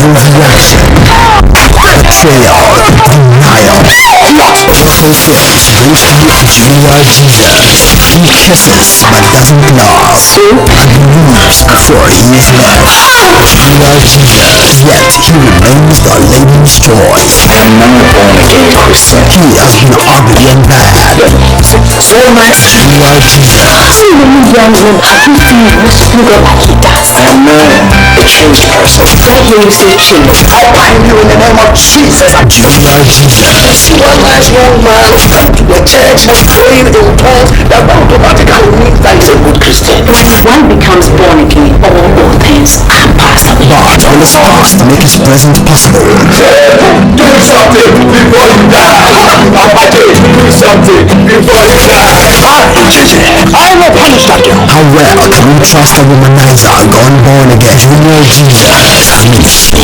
Overreaction, betrayal, denial. Forget briefly Julia Jesus. He kisses but doesn't love, and leaves before he is loved. Julia Jesus, yet he remains the lady's choice. I'm not a born-again Christian. He has been ugly and bad. So much. Julia Jesus. See when you young men have you seen most people like he does? I am a changed person. Right here you say change. I bind you in the name of Jesus. Julia Jesus. One last young man, the church has prayed in tongues that automatically means that he's a good Christian. When one becomes born again, all things are past. But will his past make his present possible? Do something before you die. Papa J, do something before you die. I will punish that girl. How well can we trust a womanizer gone born again? Junior Jesus meets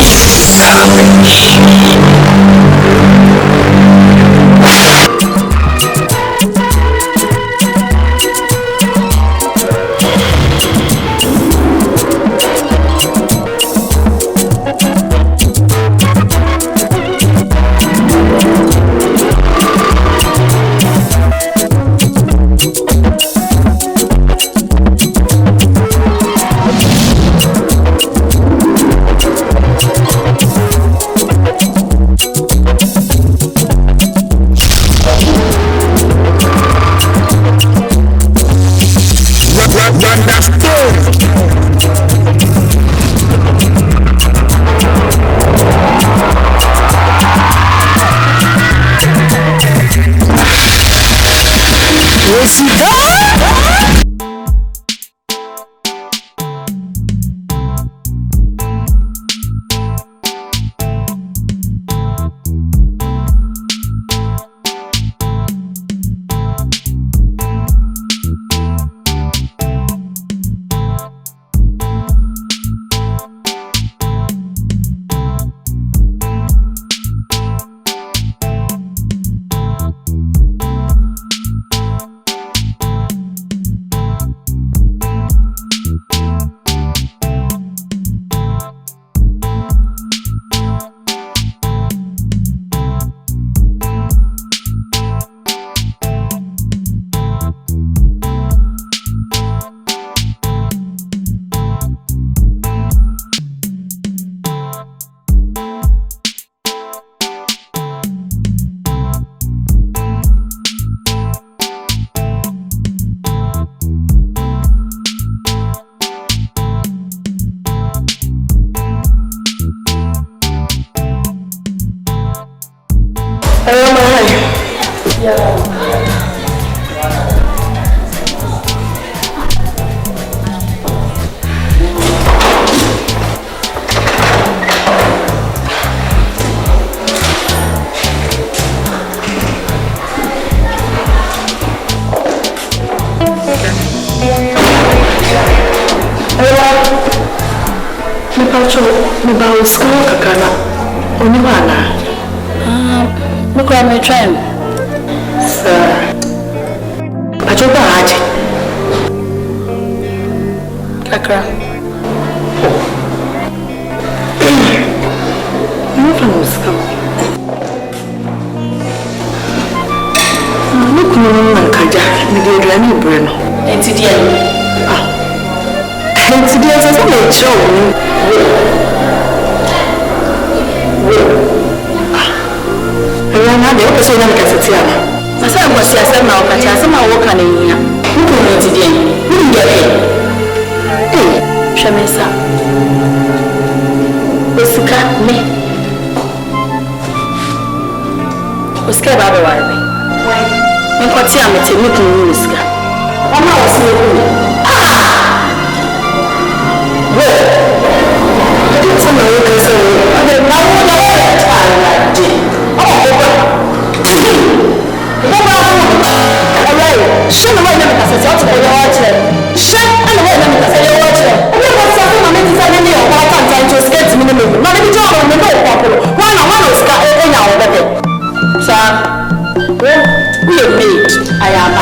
I am.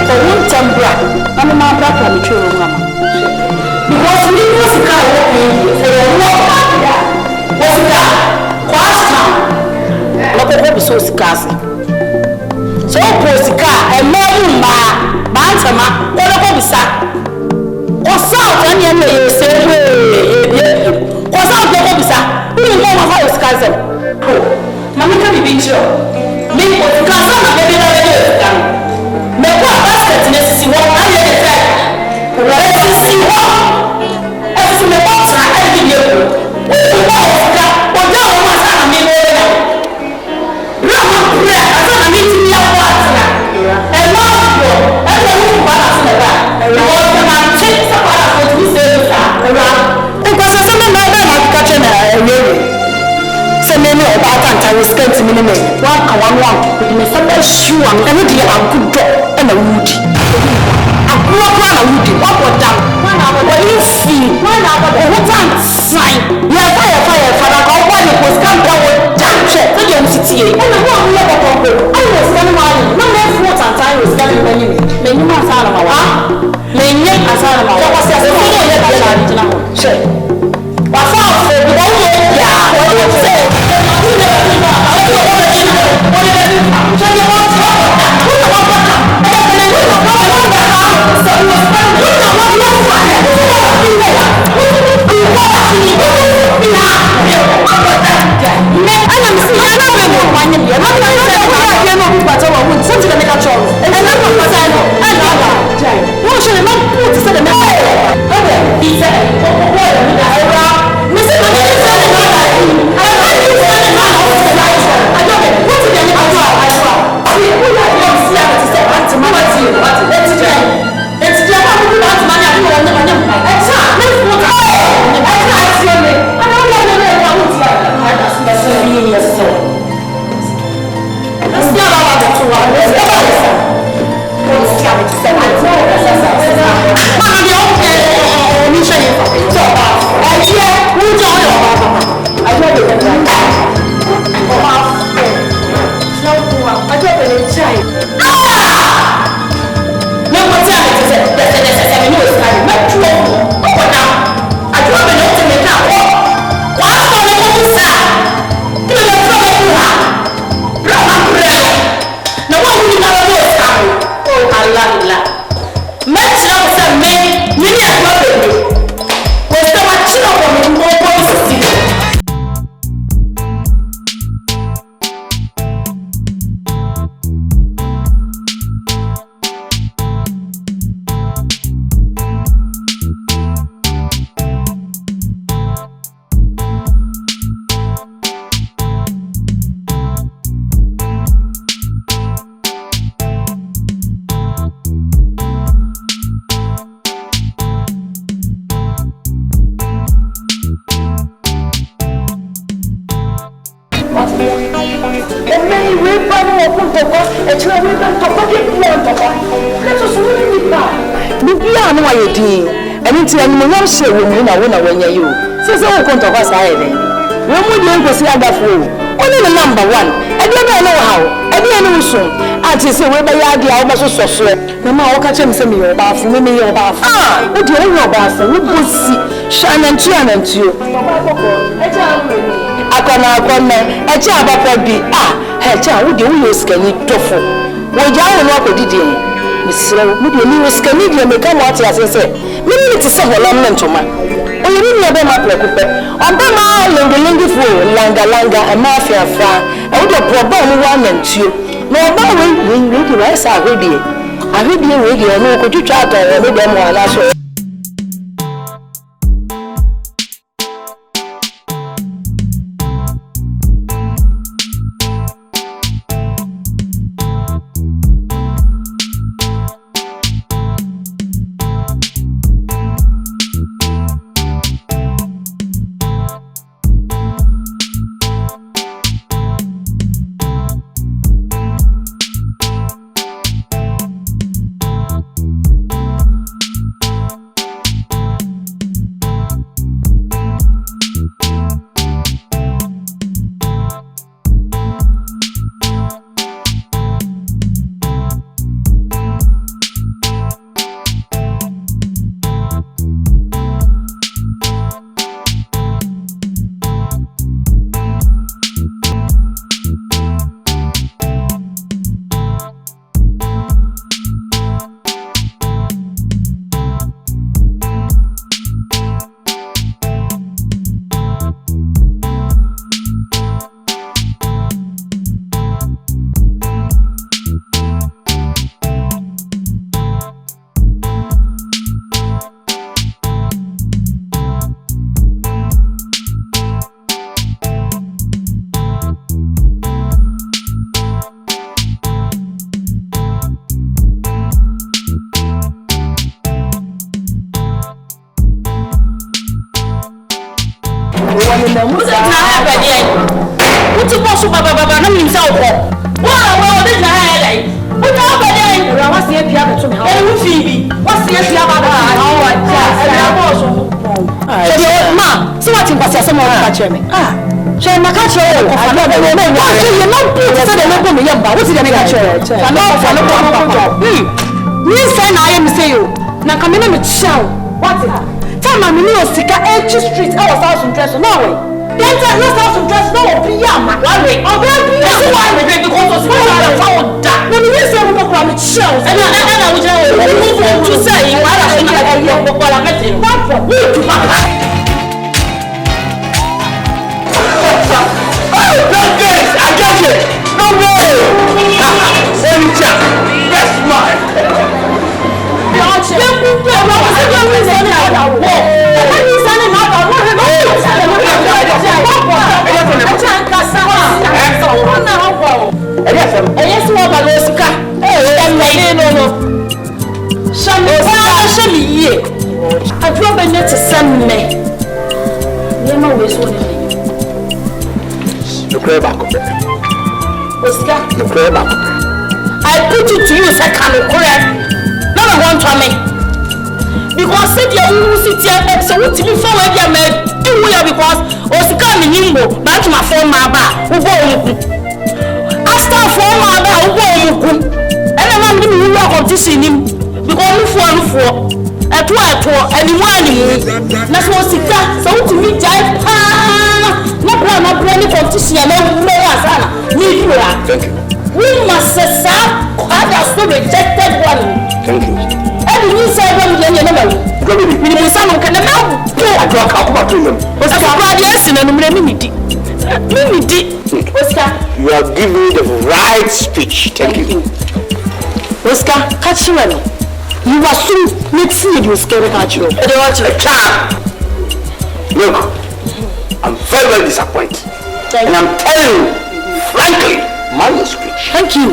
For one time, posika e mawu ma bantama ko bisa o sa o ne me se ko sa ko bisa ni mo ma fa osika se mama ka bibi ncho me osika sa na bebe na bebe osika me ko basket ne sisi wo na ye de fe wo sisi wo e fi me ko tra e bi ye ko o ko osika o ja o ma sa na me mo na rama kure asa na me ti ya ko atra e ma ko e le ni ba na se ba e wo na check sa ba na ko ti se sa e ra e ko sa se me na ba na ka che na e we se me ni o ba ta nta we skirt mi ni me wa ka wa wa ko di me sa ba shu am e ni di akudo e na wudi akuwa kwa na wudi wa ko down wa ni fi wa na ba o tan sign ya fa na ka kwa ni ko scam da wo down che se je mtiti e na wo mu ya ko ko ai wo scam ma ni na me fu tan tan wo scam ma ni me ni ma sa na ma wa me nye asara ma wa ko se so ni ya ba la ni na ho che wa fa o se bi wo ya wo ni se se wo mu na wo na wanya yi o se se wo konto kwa sa ebe wo mu de nkosi agafo o ni number 1 e de be na wo ha o e de ni wo so ati se we be ya de a wo be so so na ma wo ka che me se me yo ba fu me yo ba fu o de wo ba fu wo bosi shanantu anantu e cha akona e cha abapa bi he cha wo de wo yo skani tofo wo ja wo no akodidi misira wo de ni wo skani de me ka mo ati asese mimi ti se hola mentoma o yiri ni ebe ma prekupe oba ma lengelengi fu langa e ma afiafa e wo de proba mu wa nantuo na oba we di wa sa ahwedie we di no ko twitwa atọ me de mo ala so What you wash up, Baba, no means out. Well, this is a what about what's the piano to me? Phoebe, what's the piano? Oh, ma, so what you was some more catcher me? Shall my catcher? I don't know. You're not good. I don't know. What's the catcher? I'm not. Yes, I am say you. Now come in and shout. What's it? Tell my million sticker edge street. I was out in dress. No way. Then tell us out in dress. No, be a man. One way. Oh, that's why we drink because I found that. When you say we go from the show, and I would move on to say, why I should not have your before I met him. What for? Oh, yes, I got it. No way. That's mine. I put it to you, second, correct? I want to me because said you sit here so what to be for where you made do because Osika Minimbo back to my former bar who go after former bar who go and I'm going to work competition him because you for at and one that's what Sika so to me jive no competition and no we must serve others to rejected one. Thank you. And you say one million number. We need some kind of help. I drunk out to them. What's the yes in a minute? Oscar, you are giving me the right speech. Thank you. Oscar, catch you. You are soon mixing with scary catch you. Look, I'm very disappointed. And I'm telling you, frankly, my speech. Thank you.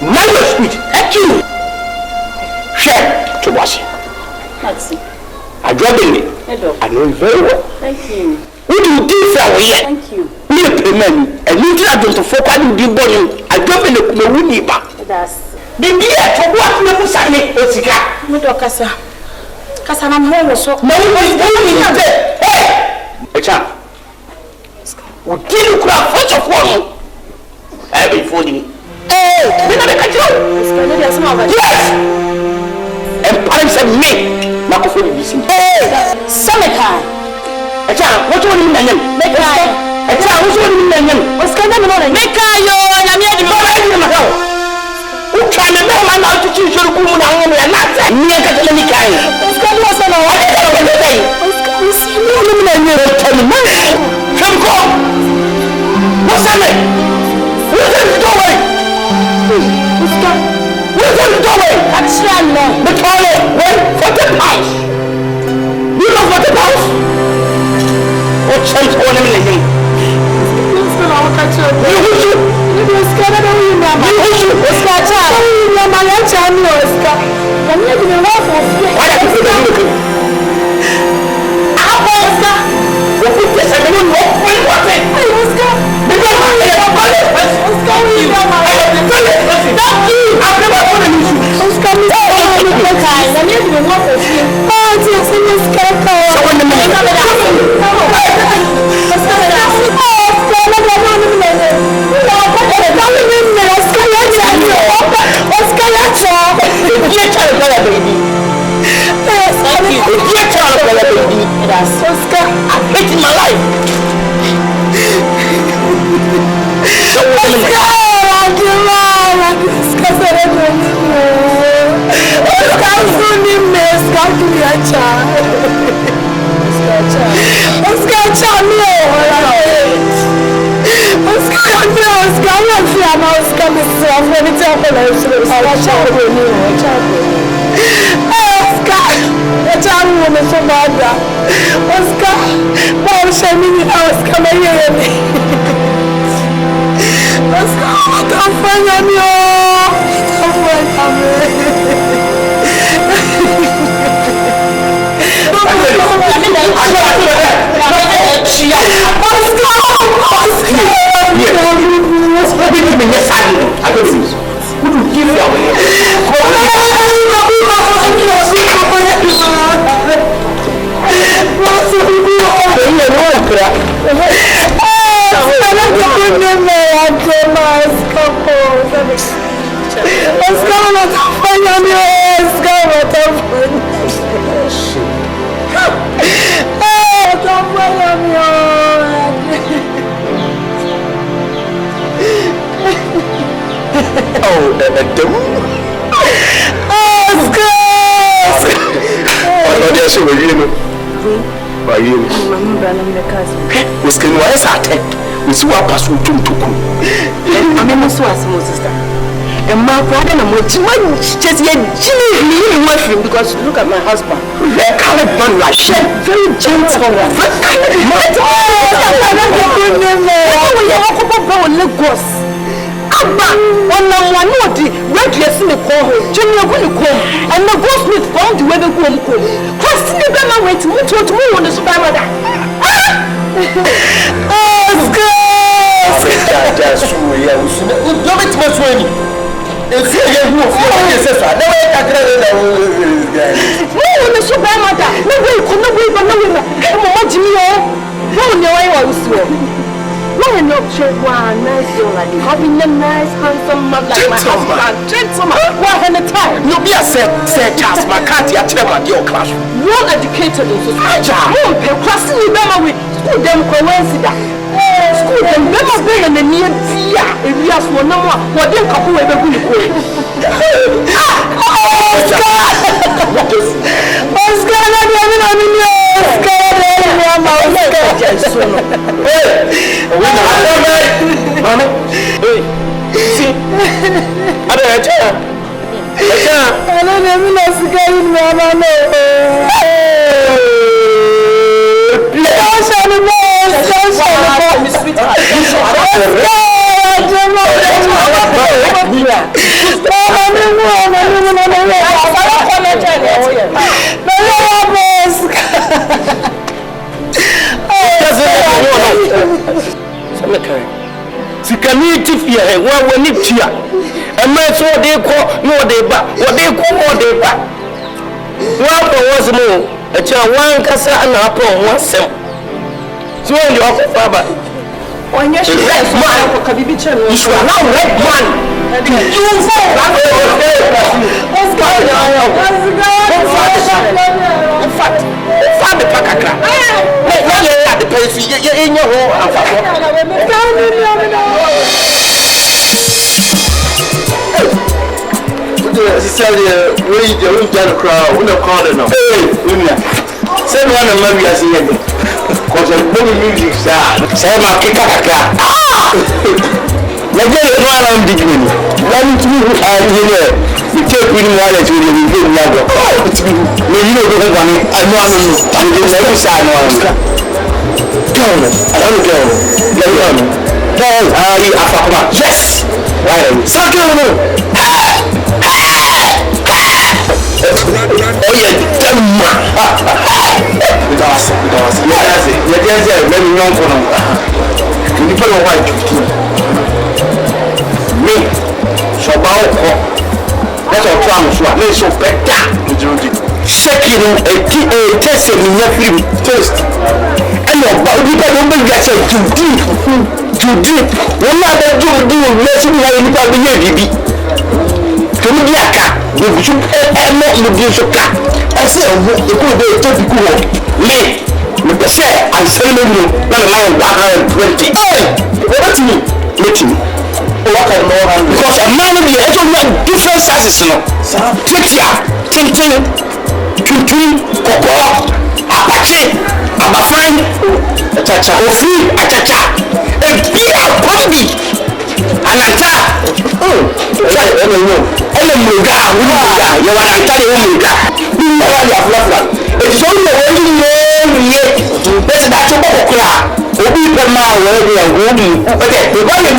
My speech. Thank you. Share to watch. Maxi. I drop in it. Hello. I know you very well. Thank you. What do you do for here? Thank you. Me a payment. And you try to focus on the body. I drop in the money back. That's. The beer for what you say me Osika. Me do kasa. Kasa na mo so. No, hey. Echa. We kill crap first of all. Every phone. Hey, we not catch you. Yes. And parents said me. Not for you listen. Hey, Sameka. Echa, what do you mean? Meka. Echa, what do you mean? What's going on? Meka yo, na me di mo na ho. O try me no man out to choose your good na ho na na. Me ka tell me kai. What's going on? What's going on? Come go. What's that? What's the doorway? What's the doorway? Actually, no. The toilet went for the house. You know what the house? What chance on him in? What's going on? You who's you? What's going on? You who's you? What's going on? Mama, you're charming, Oscar. I'm not going to walk off. Why are you looking? How Oscar? What is this? I don't know. What is it? Hey, Oscar. Oscar, I hate my life. Akura. Oh, that's what you By you, was can wise at it. We see what pass to Tuku. I mean, so as my sister. And my brother, I'm with you. Just yet, Jimmy, me because look at my husband. That colored one, like very gentle. One more reckless in the call, Junior will come, and the ghost will come to where the home come. Question the Bama way to move on the supermother. Oh, that's true. Yeah, we should do it much money. It's here, you sister. No way, I can't. The supermother. No way, no way, but no way. What do you know? No, I was why not check one nice young lady? Having a nice handsome man like my husband. Gentleman, what kind of time? You'll be a set Charles McCarthy at your class. Well educated in society. Class in Bama with school them coincidence. School them Bama being in the near Tia. If you ask for no more, what then couple ever will go? Oscar, Mama, see, I don't Sikaniti fear, one when it here. A man so they call no they back, what they call more they back. One was more, a child one cassa and upon one cell. So you offer Baba. When you should have one, you should allow red one. You in fact, the Pacaka. The place in your home. We get a crowd, we don't call it no. Send one of my years here. Because I'm moving music, say my kikaka. Let me know what I'm doing. Let me do you take me while it's really good. You know, I know I'm never sign on. I don't go. Yes! Right. Second. Oh, yeah, because let me know for them. You put a white me, so about that's our plan, so I made so better. Shaking a test in your free taste. And we don't get it too deep. We're not going to do let's see can you be a cat? You should not use your cat. I said, you could be a typical me. With the share, I'm selling you 120. What do you mean? Because a man will be different sizes. Tintin, Coco, Apache, Abafine, Chacha, Ofi, Achacha, a beer, Pombi, Anata. You are it's only that's okay, the one you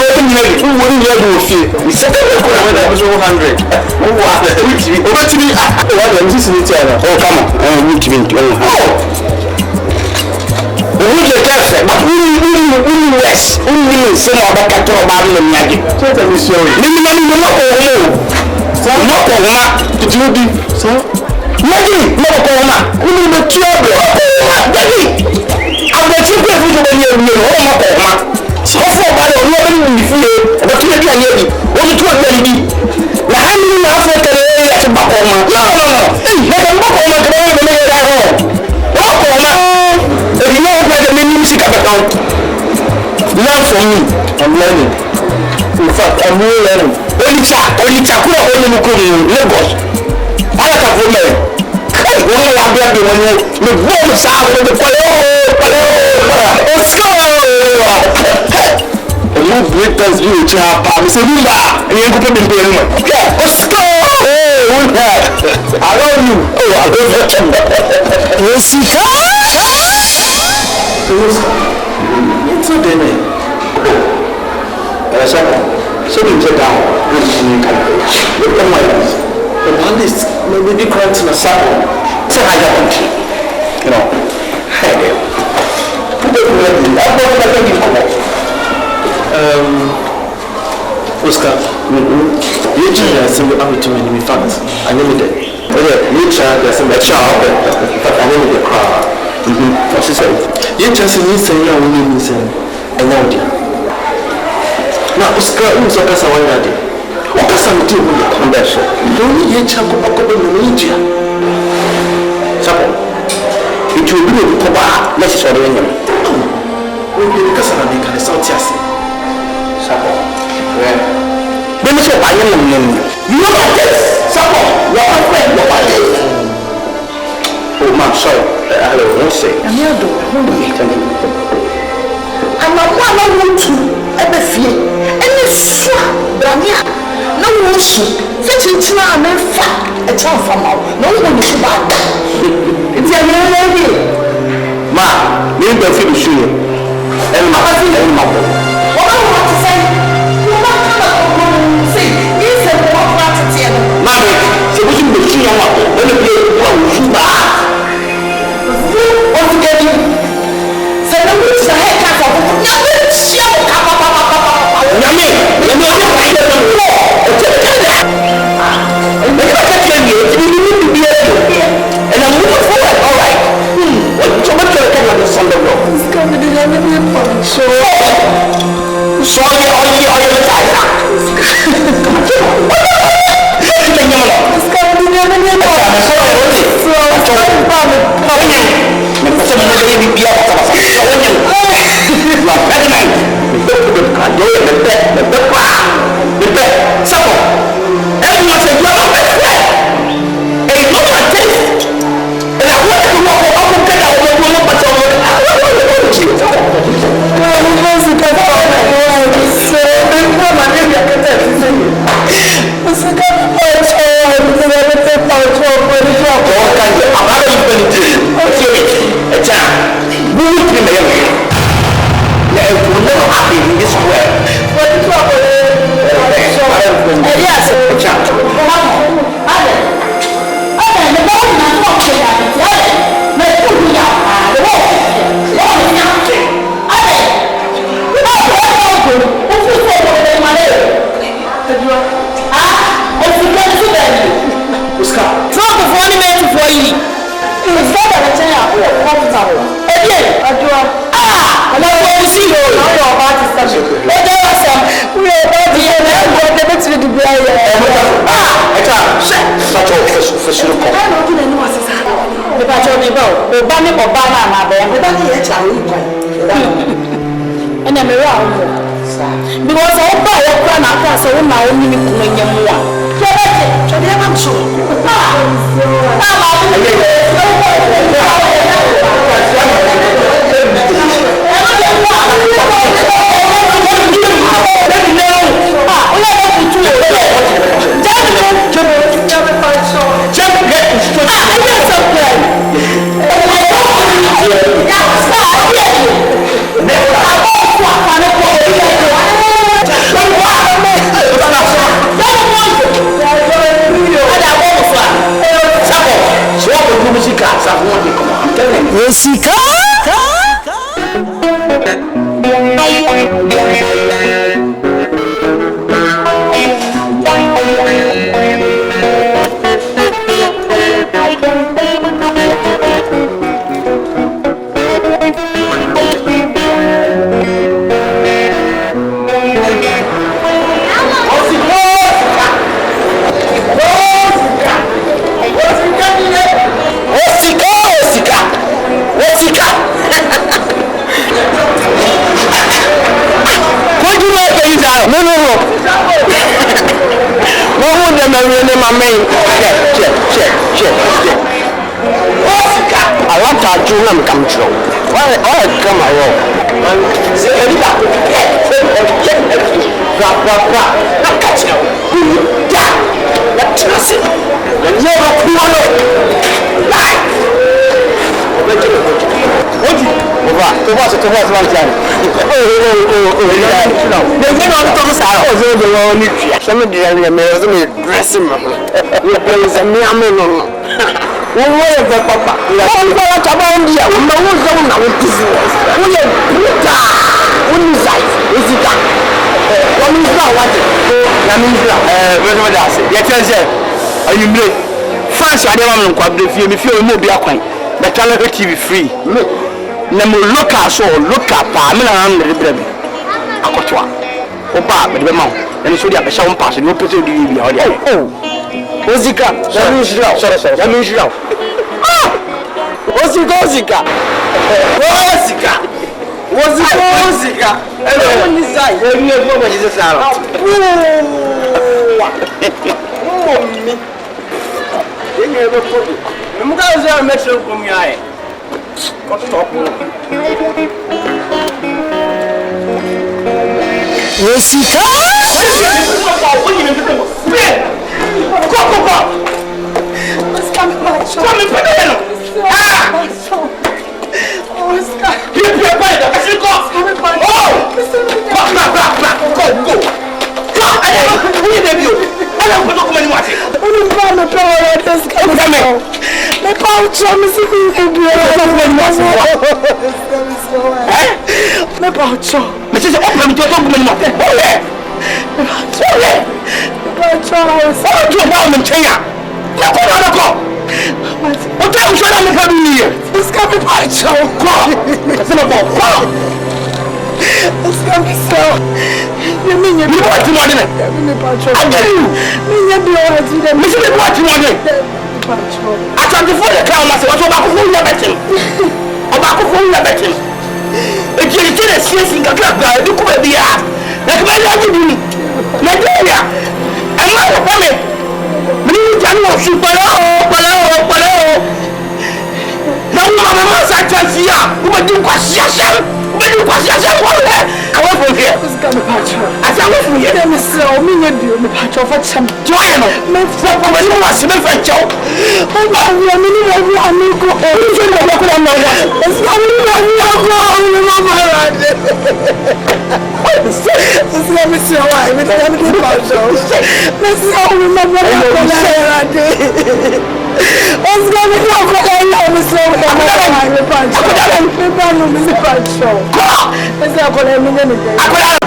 who wouldn't hear you feel. We said that was 100. Oh, come on. We give it. We West, only some of the cattle about the magic. Totally sorry. Magic, no, we need the trouble. I'm the learning. In fact, I'm really learning. Only Chakura only Lagos. I like a woman. Hey, woman, I'm going to be the wolves out with the palo. Let's go! You break us, you chap. I'm saying, and you're going to be doing it. Let's go! I love you. Oh, I love you. Jessica! It's a dinner. So we get down. Look at my eyes. The one is maybe crying to the saddle. Say hi, you know. Hey, Oscar, you try some of too many facts. I never did. You try some child, but I never did cry. She said, you just need to know when you listen. And now, dear. Now, Oscar, who's a Casawayadi? What can some do with the convention? Don't you chap up in the media? Supper. It will be a coba, necessary. We'll be because I make a South Yassi. Supper. Then so I am you know what this? Supper. Your friend, what are they? Oh, ma'am, sorry. I don't say. I'm here to I'm not one to ever feel any swap. No one should fetch it now and fat a child from out. No one is bad. It's a new lady. Ma, you don't feel sure. And my husband and mother. What I want to say, you might come say, he's a walk out to tell. Mammy, so we should be sure what will be one shoe back. What's the game? Say, no, it's the head cat of Yummy, you know, I don't know. And I'm moving forward, all right. So much can I come on the Sunday road? It's going to be a so sorry, all you I want to do them come true. Why come along? France, I don't want to if you will be a coin. The channel TV free. Nemo local so local pa me na na de akotwa oba me de ma en so dia be sha won pass no pese di bi o dia Ozika ya mi shira ya mi shira Ozika ele woni sai e mi e bo mo Jesus ara mommi yenye be ko me ka zo me tro ko mi aye ko stop Ozika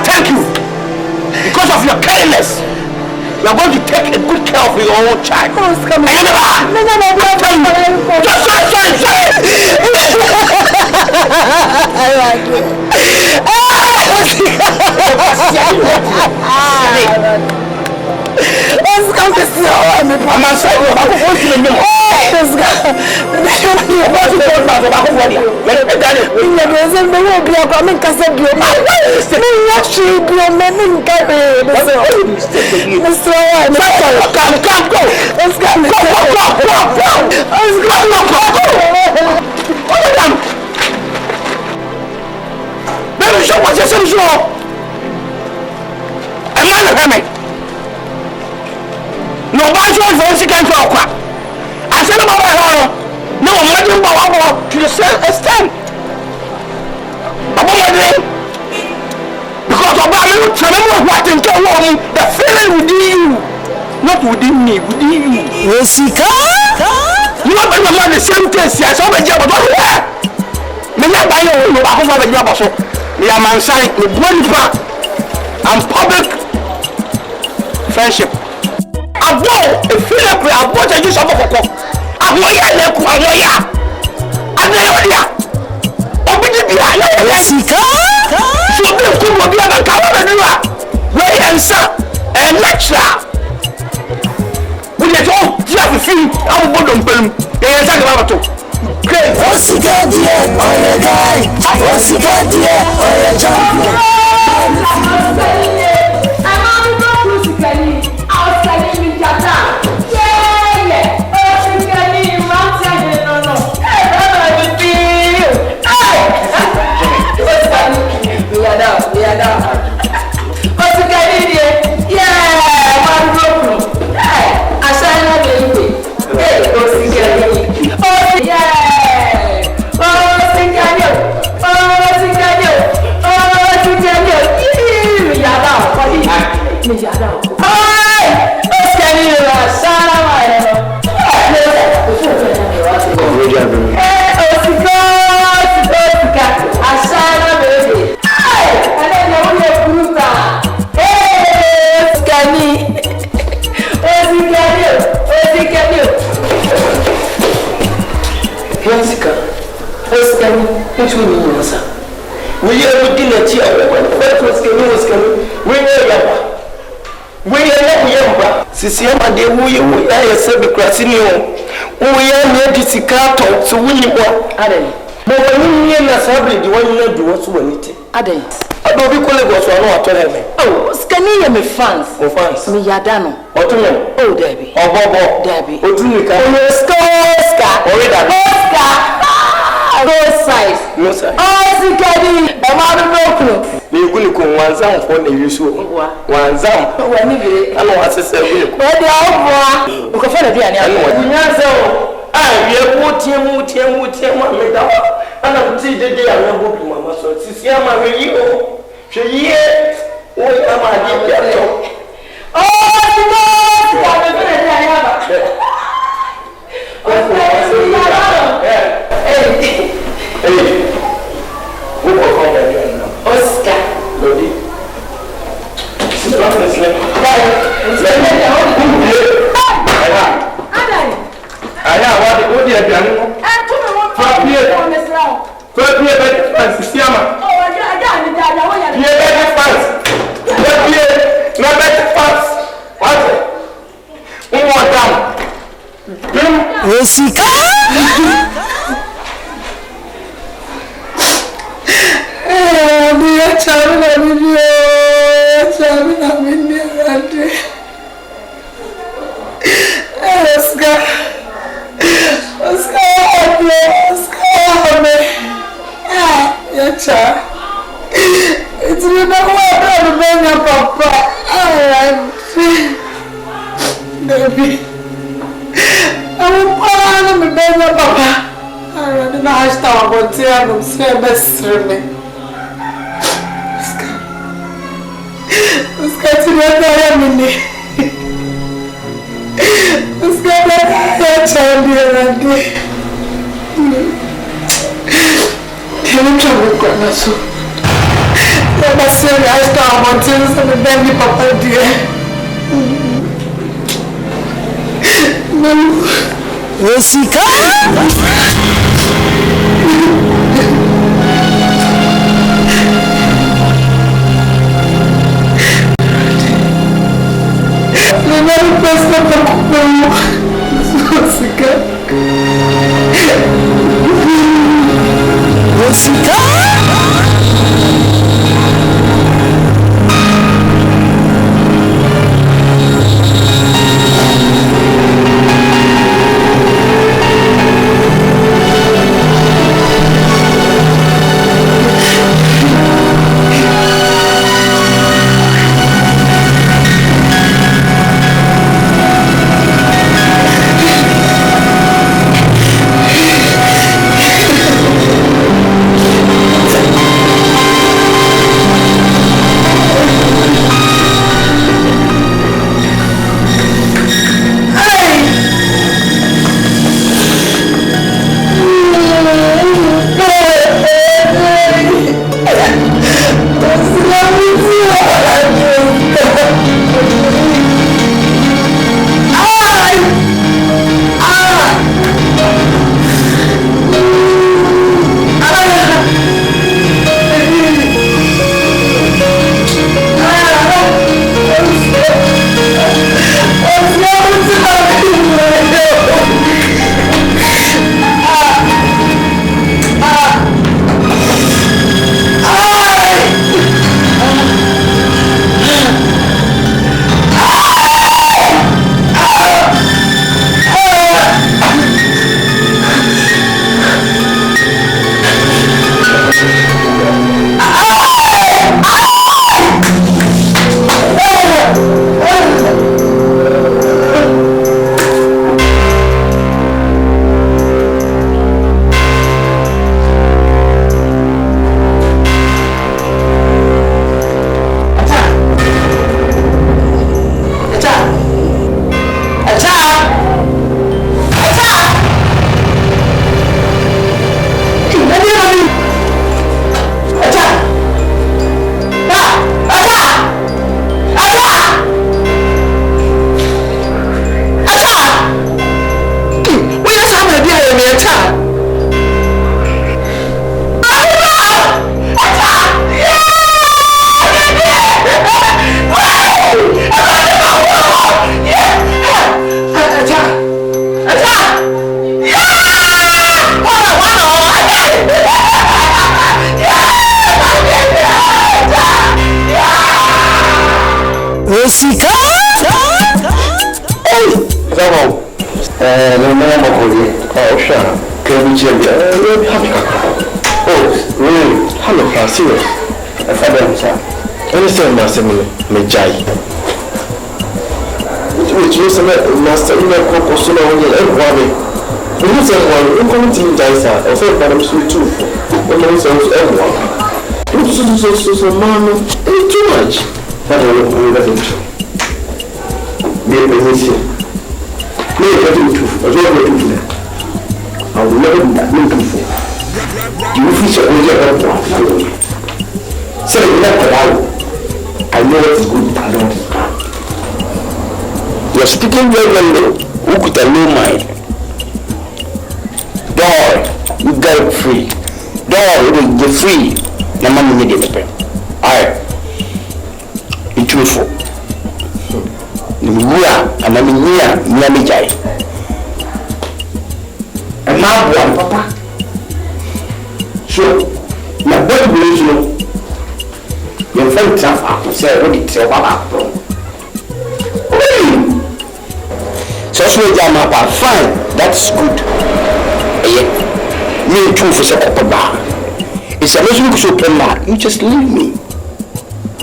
thank you because of your kindness. You are going to take a good care of your own child. I like it. Let's go to see how I'm no bajo for second talk. I said about her. No, I'm not going to the same extent. Because of what in the feeling within you, not within me, within you. Ozika? You are going the same thing. Yes, I'm a job. Me not buy you no back over the job so. Me am inside the one back and public friendship. Abo e feel like abo je you so for amoya le ku amoya adeodia obi di bia ya Ozika? so be ku mo bia na ka wa na we answer and lecture we dey talk just feel am bodom pelum e answer ga ba to Ozika dear, oh yeah guy. Ozika dear, oh yeah champion. Sisiama de wuye wuye ya sebi krasini o. Wuye ne di sikato so wuni bo. Aden. Mo woni nie na sabre di woni na duwo so wanite. Aden. Ado bi kole go so no atore me. Oh, skani ye me fans. O fans. Me yada no. Otuno. Oh, Debbie. Obobo. Debbie. Otunika. Oh, Oscar. Orida. Oscar. No size. No size. Oh, sikadi. Amadu no. Ni kuni ko wanzam fo na yusu. Wanzam. Wani be. Ana wasese bi. Wa de awbo. O ko fa na bi ani anu. Nyanse o. Ah, ye mutie ameda. Ana kuti dede ya na bo bi mama so. Sisi ama we yi o. Hwe yi e. O ama di ya to. Oh, siko. Wa be na di ani aba. O se ya ba. Hey. Who will call that? Oscar. Lodi. Sit down and sleep. I have what the piano. It's never what I'm doing, Papa. Baby, I'm a baby, Papa. I don't know how to start about it. I'm saying best for me. Oscar, to get there, Minnie. Oscar, that's a child here. Can trouble got so. Let us say I start mountains and then the Papa dear. Jessica? The very first of Jessica. Osika. Hey, Zabo. No more Makoli. Oh, sure. Can we check? Oh, really? Hello, serious. I found sir. Understand, Master Mejai. Which was a master in a cocoa on the everybody. We use everyone in community Jaisa, or so for them sweet too. But also everyone. So, man, it's too much. But I don't know that it's maybe I do too. I don't do that. I will never do that. No too for. You feel so good. Say I know what is good. I don't. You are speaking very well, who could have no mind? Dog, you got it free. Dog, you're free. Na mama need it. Aye. It's truthful. Niya, anaminia, nyamijai. And now one papa. So, na boy believes you. Your friend Trafa say what it tell Baba from. So Jama, fine, that's good. Me too for Papa. It's a little so open, you just leave me.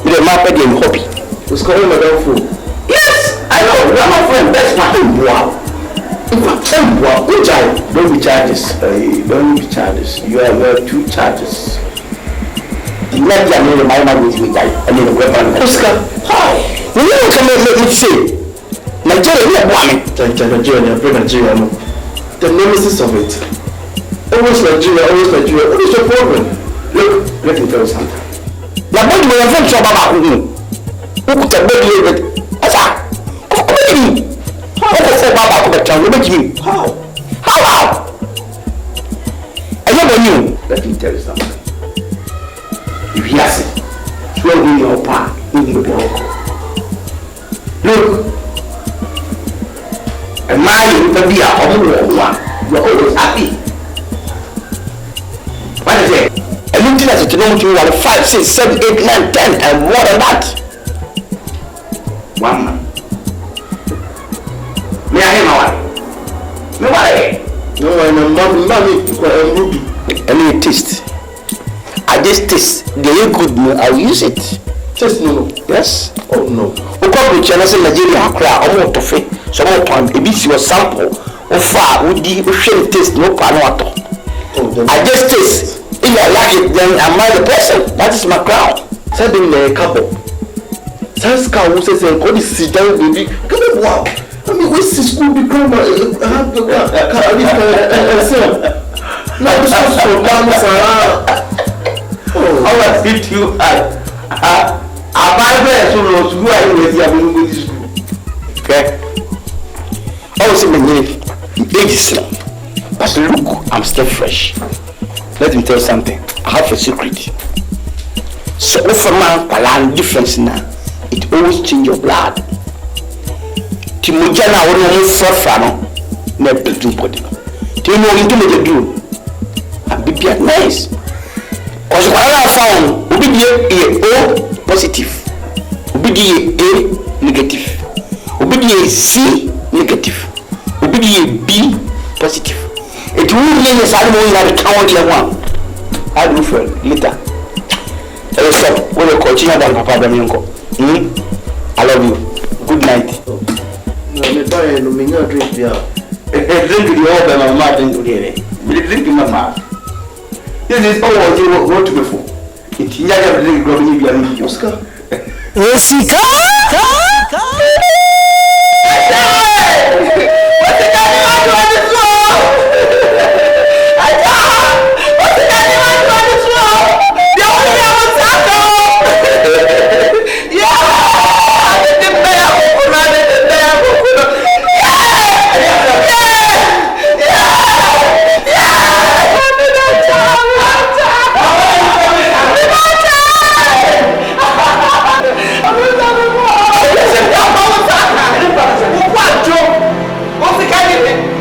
With a map and hobby. Who's calling my dog food? Yes, I know, you're my friend, that's not him. Wow. If I tell you what, don't be charges. Don't be charges. You have 2 charges. Let me my man with me, I need a weapon. Oscar, how? Will you come and let me say? Nigeria, bring Nigeria. The nemesis of it. Always Nigeria. What is your problem? Look, let me tell you something. Now, what do you want to about who could have made it? How? I never knew. Let me tell you something. If he has it, swear with your pa, look. A man will be a home one. You are always happy. What is it? I looked at it to know you are 5, 6, 7, 8, 9, 10, and more than that. One man. Me I hear my wife. Me what? No, I'm not Ruby. Any taste. I just taste. They are good. I will use it. Taste no. Yes. Oh no. Oka China say Nigeria akra omo tofe. So mo pan e bi si o sample. O fa o di o share taste no pa no ato. I just taste. If I like it, then I'm not the person. That is my crown. Say them na kabo. Say ska who say go the sit down baby. Come on wow. I mean we see school be grammar have the no this is so bad oh how I fit you I so no school I with you go to school. Okay. Also my age is slow. But look, I'm still fresh. Let me tell you something. I have a secret. So if a man palan difference now, it always change your blood. Timujana wonu suffer no na betu body. Timo into me do. And be nice. Cause when I found obi die O positive. Obi die A negative. Obi die C negative. Obi die B positive. It will mean say mo na the count here one. I do feel later. So we will continue that papa Damienko. I love you. Good night. No, me buy no me no drink there. Drink the whole by my mouth into there. Me drink in my mouth. This is all what you want to be for. It nyaga drink go me bia me Oscar. Osika. What the guy on the floor? What the guy on the floor? The only one taco. What's the guy?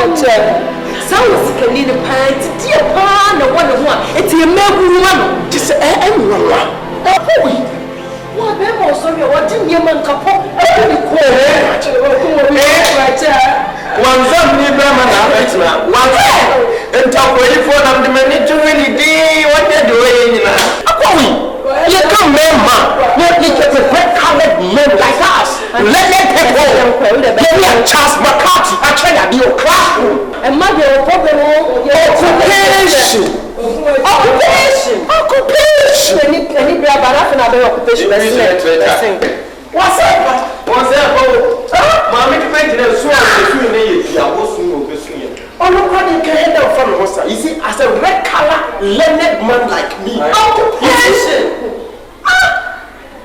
Sounds can need a pint, dear pan, no one. It's a member one. Just anyone. What member sorry, what didn't you man couple? One family Brahman, one and talk with you for them to manage to really do what they're doing. You come, member, not need to red colored men like us. Let them take over. Give me a chance, McCarthy. I try to be your classroom. And mother, problem, occupation. Any grab occupation. What's up? Mammy, you make the sword between you. Oh, look what you can head out from the You see, as a red color, learned man like me. Occupation.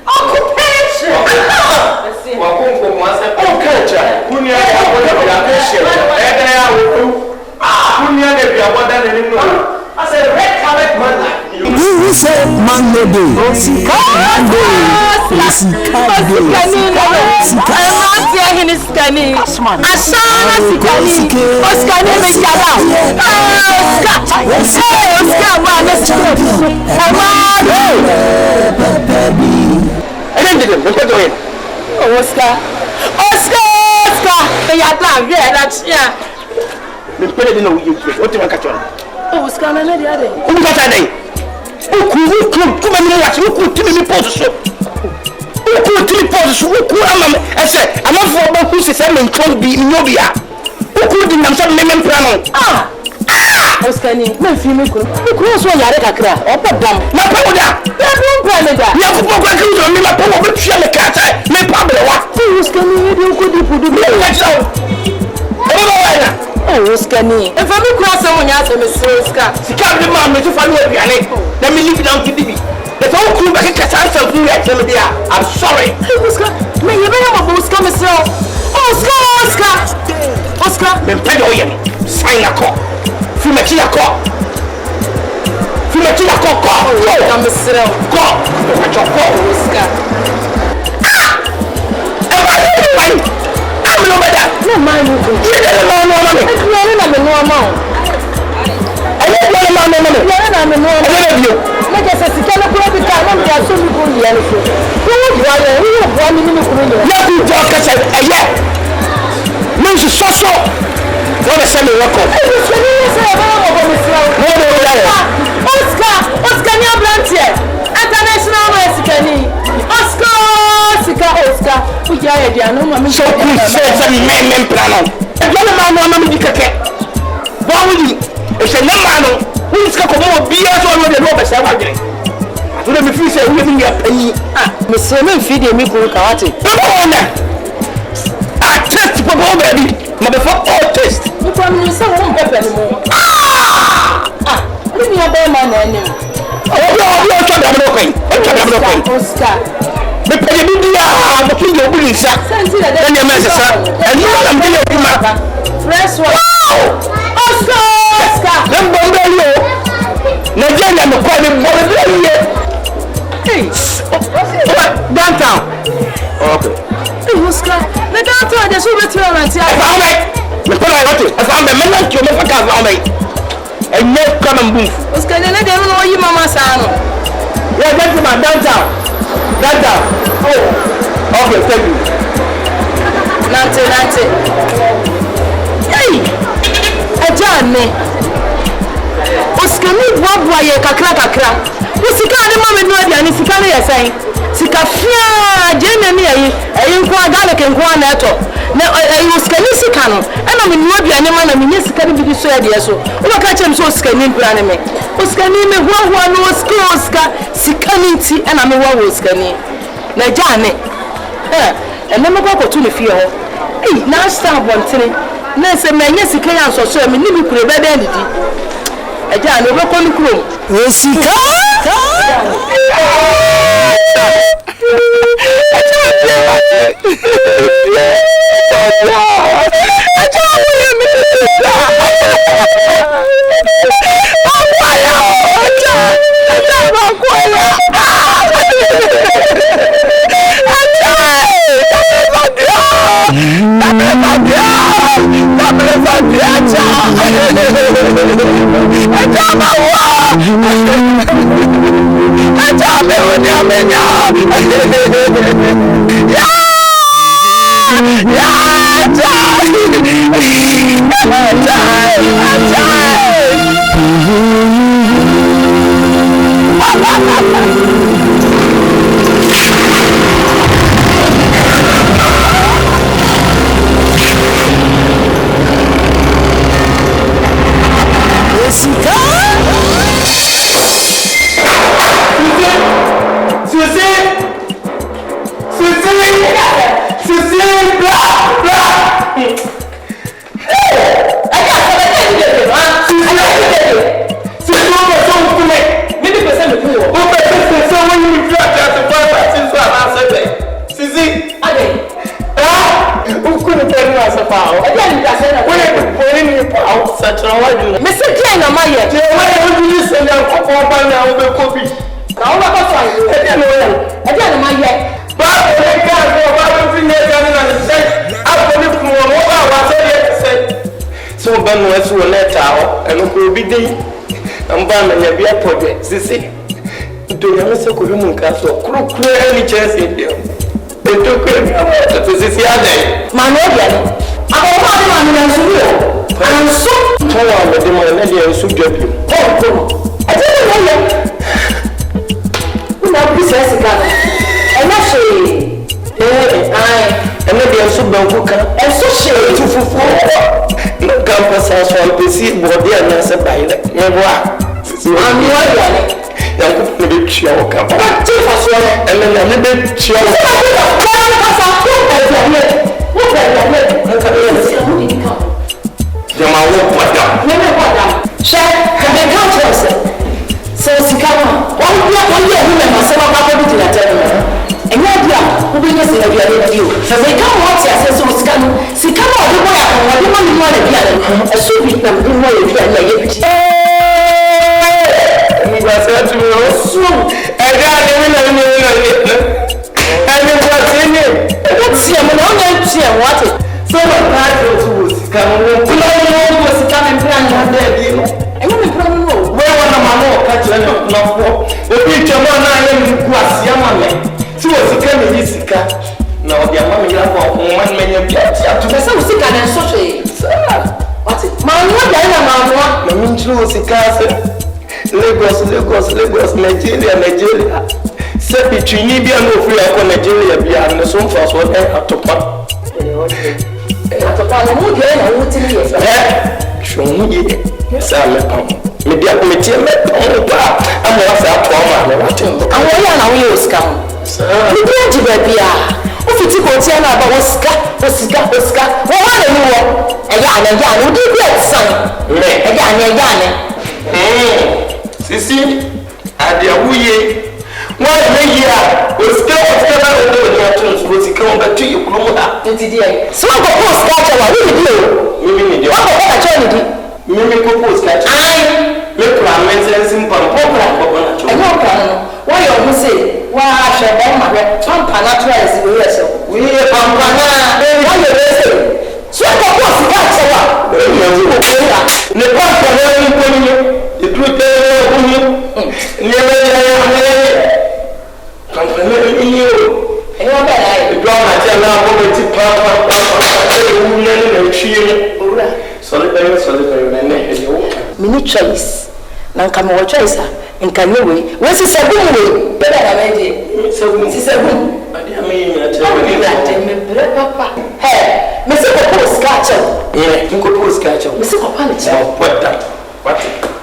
Occupation. As a red colored man like you. Who said Monday? Oskani, me fi me kuro. Me kuro so yare kakra. Opo dam. Na pawo da. Ya don plan da. Ya fu kwa kiri so me na pawo be twa me kata. Me pa bre wa. Oskani, we dey ko di pudu. Me la chawo. Obo wa na. Oskani. E fa me kuro so wonya se me se Oska. Sika de ma me so fa no aduane. Na me live down kidi bi. The whole crew back kasa so fu ya tell me dia. I'm sorry. Oska, me ye be ma Oska me se. Oska. Me pede o ye. Sign a call. Fumetia ko. I'm a sir. Go. What your call, Oscar? I'm no better. No mind you. You don't know no money. I don't know you. Like I said, you cannot put the car on the so you go here. Who are 1 minute? Let me talk as a yeah. Means so. What is semi record? Oscar, new brand here. International Mexican. Oscar. We are the anomaly. So good says a man plan. And one man will be kake. What will you? It's a man who is going to be as one of the robbers. I want to let me feel say we need a penny. Miss Semen feeding me for Kawati. I test for baby. But before all test. You come in some pepper anymore. Leave me a bear man anyway. Oh, Oscar. The Pedia, I'm looking at your son. And your message, and you are going to map. Fresh one. Oscar. Then Bombay. Nigeria, I'm calling Bombay. Downtown. Okay. Oscar. The downtown, there's over 2 hours. I found it. I found the men to make a car. And no come and move. Oscar, they don't know you, Mama San. Yeah, that's my downtown. Oh, okay, thank you. Nante. Hey, a journey. Oscar, me boy, kakra. Usika ni mama no dia ni sika na yesai. Sika fia, je ni ayi. Ayi nko agale ke nko na eto. Na Oscar ni sika no. Ana me no dia ni ma na me ni sika ni bi so ya de so. Wo ka chem so Oscar ni mpira ne me. Oscar ni me ho no Oscar sika ni ti ana me ho Oscar ni. Na jane. Ene me ko tu ne fie ho. Na sta bontene. Na se menye sika ya so so me ni mi kure be den didi. Eja no be ko ni kuro. Osika. Sisi, do you understand? Could you make us so cruel any chance in them? They took it to Sisi Ade. Manobian, I don't want to I'm so tall with the money and so good. I didn't know yet. Now, this is a gun. And actually, and maybe I'm so bad, and so shady to fulfill. No campus has one PC, but they are not survived. I'm going to show up. And then I'm going to show up. Lagos, Nigeria. Say between you and Nigeria, be and so far so at top. Show me, Sam. Media committee, I'm Sisi, adia wuye. Why me here? We still want to go to the church. We still come back to you, Kulumuda. So I go post catch what we do. Mimi ni. What go catch you do? Mimi go post catch. Me promise simple. Program. I know kan. Why you say? Why shall I ma be? Pampa natural is we yes. We pampa na. Why you say? So I go post catch what? Ne pampa na ni ko ni. Itu mini choice na nka me choice nka nyewe we si seven we bela na meje si seven ade ame ni ate me bre papa he me se ko post catch ko post catch me se ko pan che what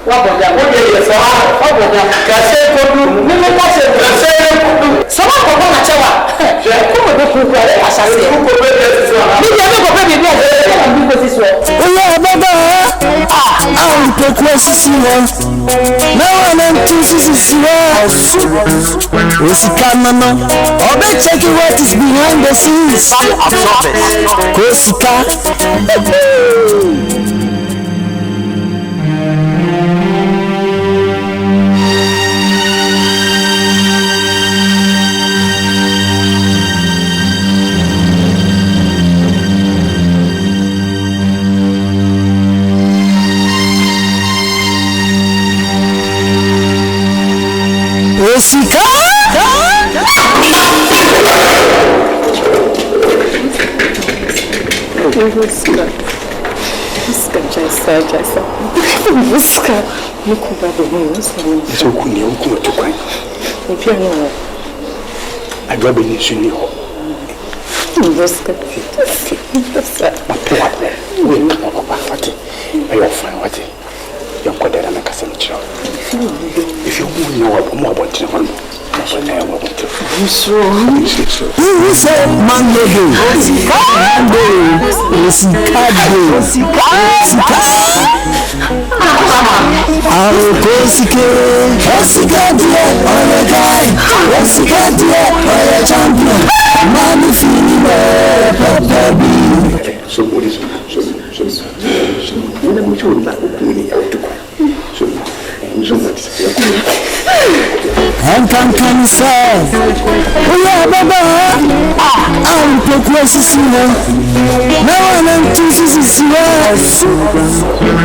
waboda wo de so waboda ka se ko du me ka se ka se ko du so ma ko na chewa ko mo do ku ko re asase ko be de so mi de me ko be bi na bi ko si so oya baba I'm the closest one. Now I'm too sissy. Osika mama, I'll be checking what is behind the scenes. Osika. If you know more about it, I'm can say, oh yeah, Baba, I'm progressing. No one chooses us.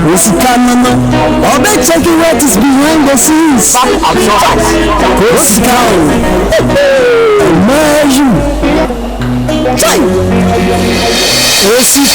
What's the camera? I'll be checking what is behind the scenes. What's the camera? Imagine. Try. What's the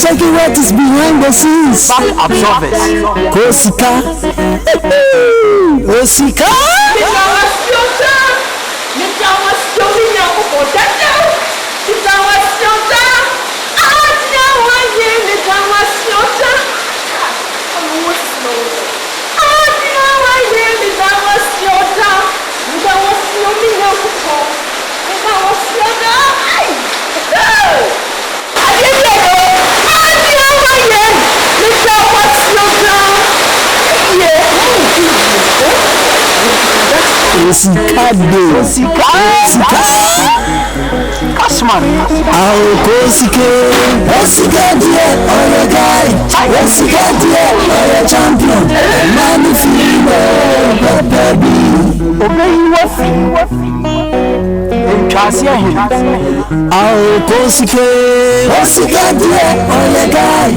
checking what is behind the scenes. Kosika. Osikade. Kasman. Awo kosike. Osikade. Oye guy. Osikade. Oye champion. Mani fimo. Baby. Obey wafi. Entrasi ahin. Awo kosike. Osikade. Oye guy.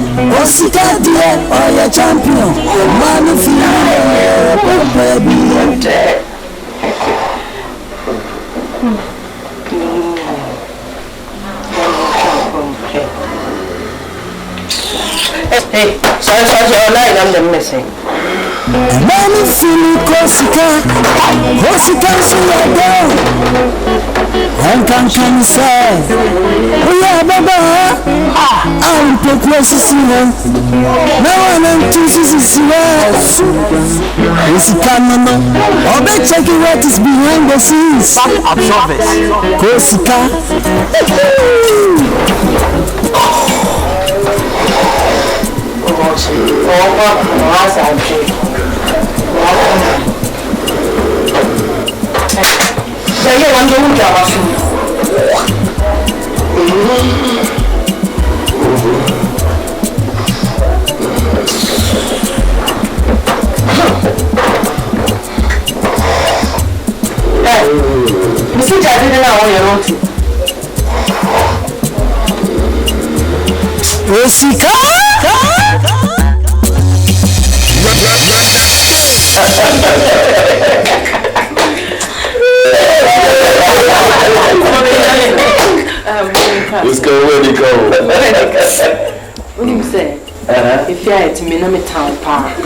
Osikade. Oye champion. Mani fimo. Baby. Hey, sorry, I'm the missing. Mani fili kosika. Kosika suya Kan say, we are Baba. I'm Pokwasi. No one chooses Kosika. I'll be checking what is behind the scenes. Absorbers. Kosika. Osika. Let's go, where they go? What do you say? If you had to me, I'm a town park.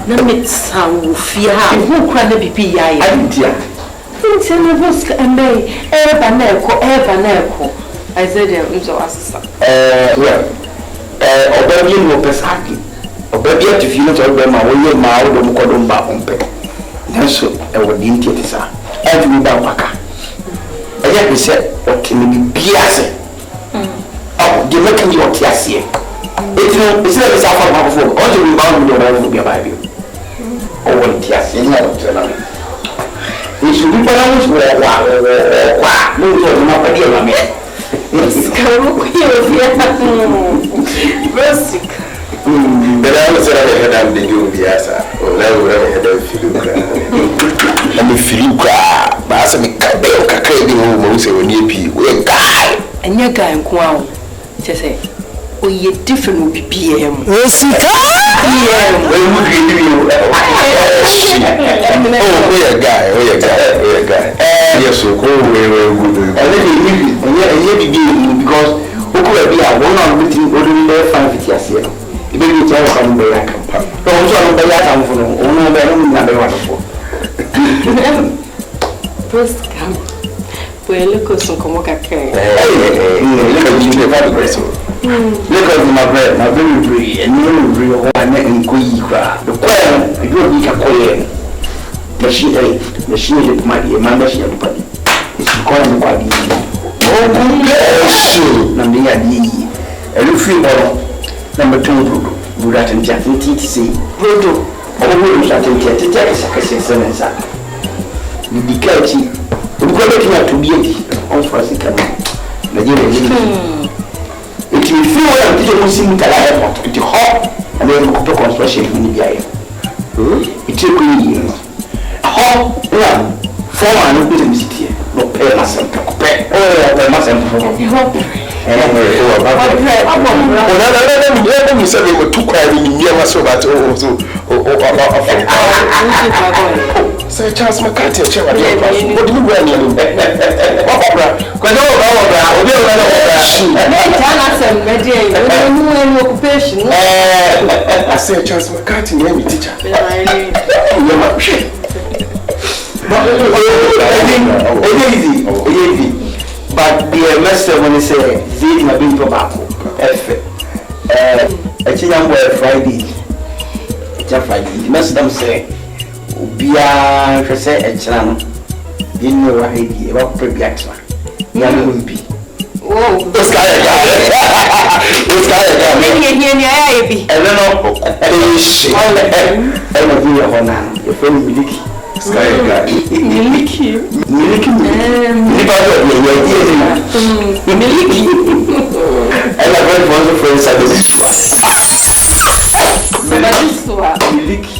No, it's how we fear who can be PI. I didn't hear. It's a nebusk and may ever never. I said, I'm so assistant. Well, Obebian will pesaki. Obebia to feel it all by my way, my own cordon bapompe. That's so I would indicate, sir. Every bapaka. I just said, what can be biase? Oh, the making your tiasie. It's not a suffer before, or to rebound your own your Bible. Oh, what tiasie, not to tell me. We should be pronounced with a no, not a deal, I mean. But I was a head the Jubiasa, or never had a few. Let me feel cry. Bassa me crazy who say when you pee, we're guy. And your guy and Kwao, just say, oh, you're different with PM. Osika. When would you do? Oh, we're a guy. Yes, so go away, good. And then you begin because who could be a one on meeting ordinary there 5 years here. The baby tell some way I can pump. Don't tell me that I'm for no number one for. First come. Well, look at some come work. Hey, look at you, the person. Look at my bread, my very free, and you real one and Kuika. The quail, you don't need a quail. The she is my machine of body. It's calling the body. Oh, number number 2, Buddha and Jatin say, Rodo, all rooms at the Jackass. You declare it. We're going to be on first. It will feel well until you see me at the airport. It's hot and then you put construction in the air. It's a good year. Hot, yeah, 4 and business here. No pay myself. Pay myself. Let me say we were too quiet in the so that Sir Charles McCarthy, what do you want? I say Charles McCarthy, name teacher. But the master when he say Zid my being tobacco. A chicken Friday. It's a Friday. The master say Bia say a channel. Didn't know what he about Prebiaxa. Young Wimpy. Oh, this guy. I don't know. Your friend Billy. Sky guy. Miliki. Miliki. Miliki. I love it for the friends at this. Miliki.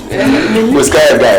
Sky guy.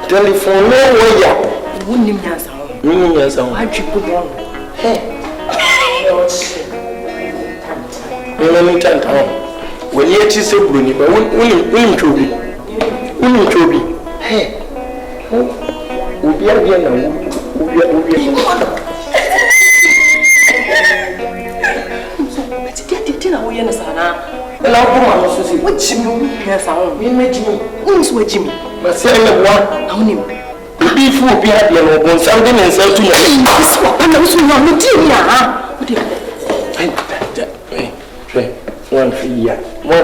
Telephone no way. Wouldn't you answer? I keep put on. Hey. Let me when you say Bruni, but William Toby. Hey. We'll be again. But say one, only before we had your something and sell to you. One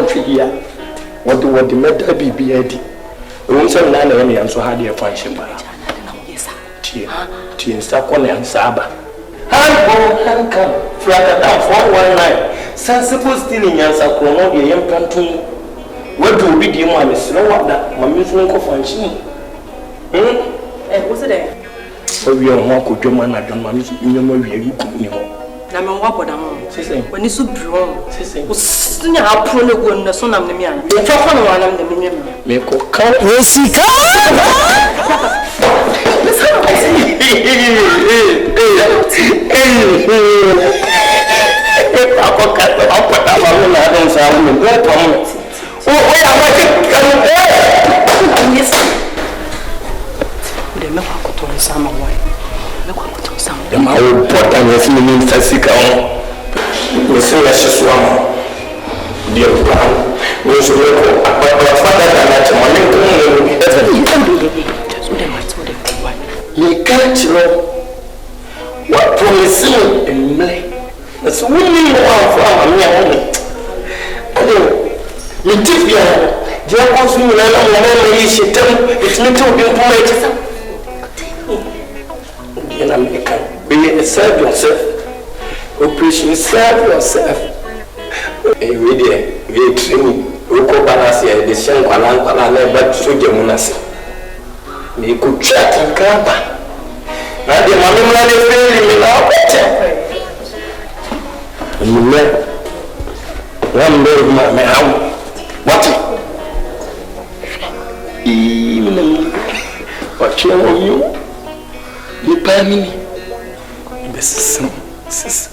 figure. What do what the matter be beheaded? We won't sell 9 and so had your function. Tea stuck on and Saba. Hand come, flat down for 1 night. Sensible stealing and Sacono, the young canton. What do we do? I'm slow that my music function. What's it there? So we are more good woman at the mammy, you know, you could know. I'm a wapper when you so drawn. Sing out prone when the son of the man. The top one of the minimum. Make a come. My old portal was meaning Sassica. We say, I should swam. Dear Brown, we should look at father than that morning. You can't know what promising in May. That's really one from me. I don't. You dip your Dear Consul, I don't know you should tell it's little bit too much. In America, be serve yourself. Operation serve yourself. We did, we train. We go balance here, the same Kalan, but so Jamunas. We could chat and grab. Now the money feeling me now better. One more my house. What? Even what you pay me. This is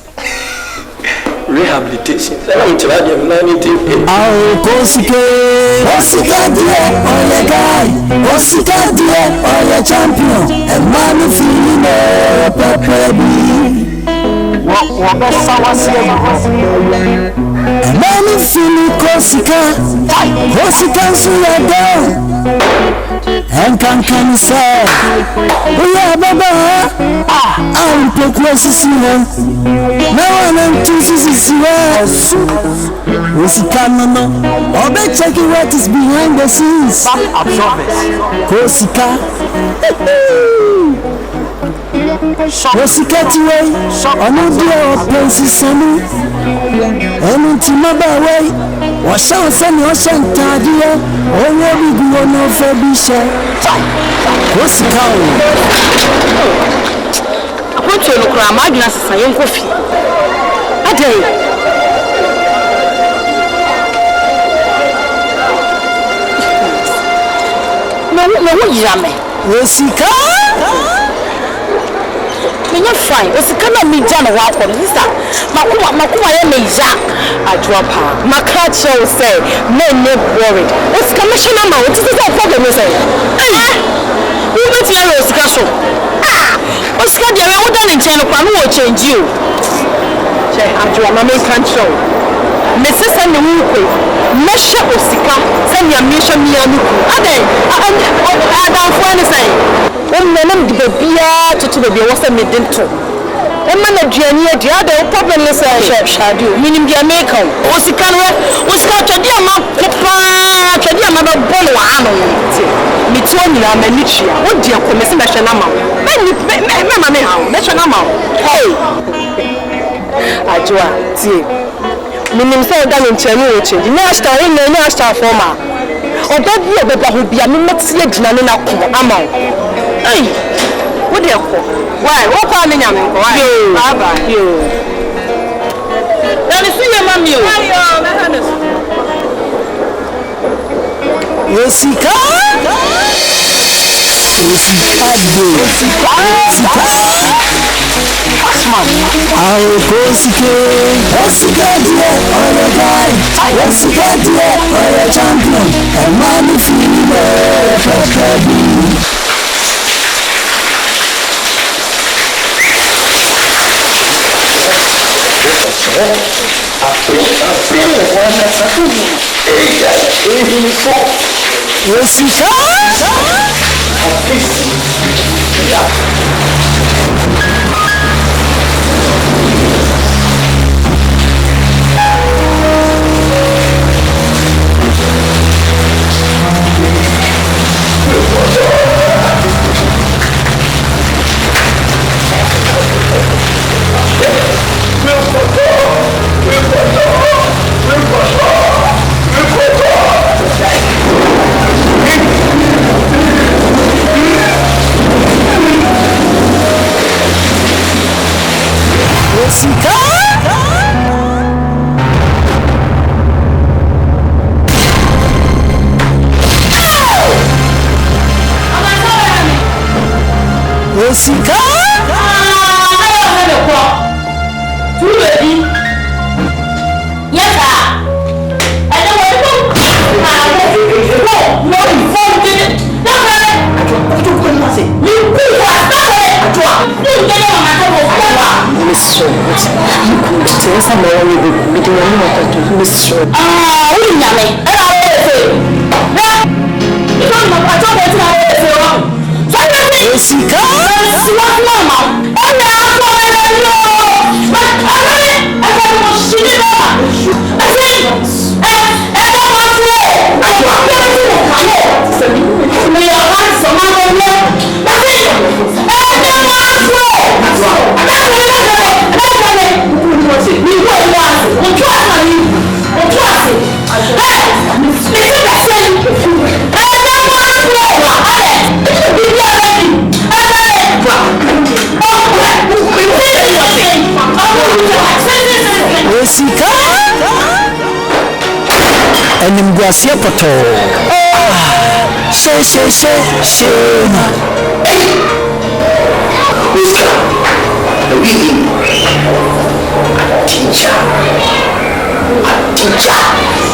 rehabilitation. I'm trying to learn it. I'll go Osika dear, all the guy. Osika dear, all the champion. And man feeling baby. What and man feeling Osika. Osika so you're down. And can say, we are Baba. I'm progressive. No one chooses us. Osika no. I'll be checking what is behind the scenes. Osika. Osika tiwe. Omudia opensi sami. Enutima bawe. Washansani washantadia. Onye biguo no febisha. Osika o. Aponto no kura ma adwuna sesa yen kofi. Adey. No yame. Osika. Menya fine. Osika na meja na wa akọ nisa. Makuma ye meja adwa pa. Makache o say men ne worried. Osika me shena ma o titi say problem say. We bet you Osika so. Osika dia we woda ne nchen no kwa no wo change you. Che adwa ma me kan show. Me sesa ne wu kwe. Me hwe Osika say nya me hwe me anu. Ade adam fo ne say. Menam de bia to baby was a medento. Man a journey at the other problem is a shadow, meaning the American. Osika to dear Papa, to dear Mother Bolo. Me too, I'm a niche. What dear commission national? Hey, Ajua, see. Meaning so done in Channel, the national in the national former. Or that year, but I will be a minute late than an Hey, what do you call? Why? What are you doing? Why? Baba, you. Let me see your mommy. Osika. I'll go Osika dear, all the guy. Osika dear, all the champion. And man feeling Osika. Osika. Osika Enimguasia poto she Oscar, the reading teacher.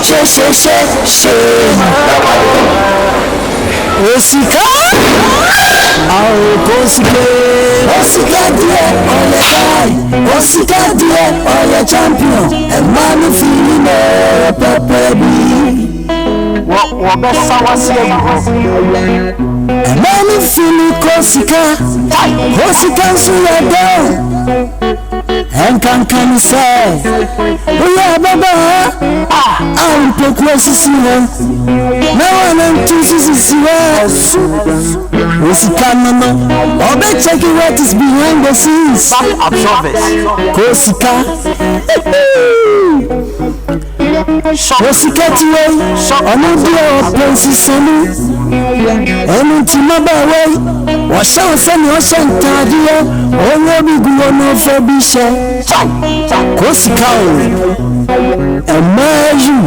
She Osika Osika dear on the guy Osika dear on the champion and man feeling baby what best I was saying and man feeling Osika so down and can say we are baba I'm progressing now I'm choosing Osika no obe check what is behind the scenes observers Osika Osika tiwe onu dia opensi sanu enu ti mabawe wo shan se ni o shan tadie onwo bi guwo no fo bi she Osika o emeju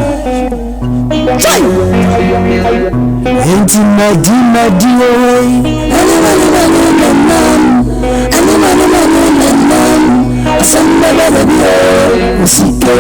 enti madi oi Osika